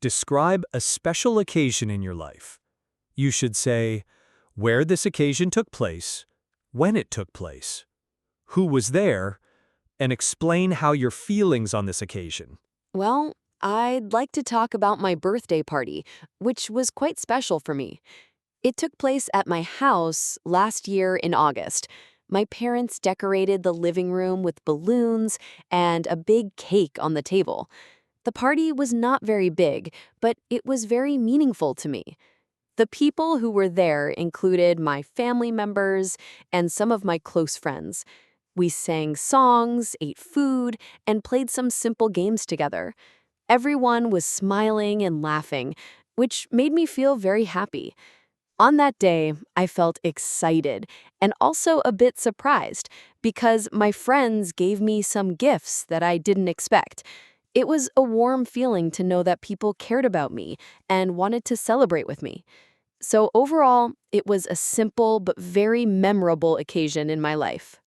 Describe a special occasion in your life. You should say where this occasion took place, when it took place, who was there, and explain how your feelings on this occasion. Well, I'd like to talk about my birthday party, which was quite special for me. It took place at my house last year in August. My parents decorated the living room with balloons and a big cake on the table. The party was not very big, but it was very meaningful to me. The people who were there included my family members and some of my close friends. We sang songs, ate food, and played some simple games together. Everyone was smiling and laughing, which made me feel very happy. On that day, I felt excited and also a bit surprised because my friends gave me some gifts that I didn't expect. It was a warm feeling to know that people cared about me and wanted to celebrate with me. So overall, it was a simple but very memorable occasion in my life.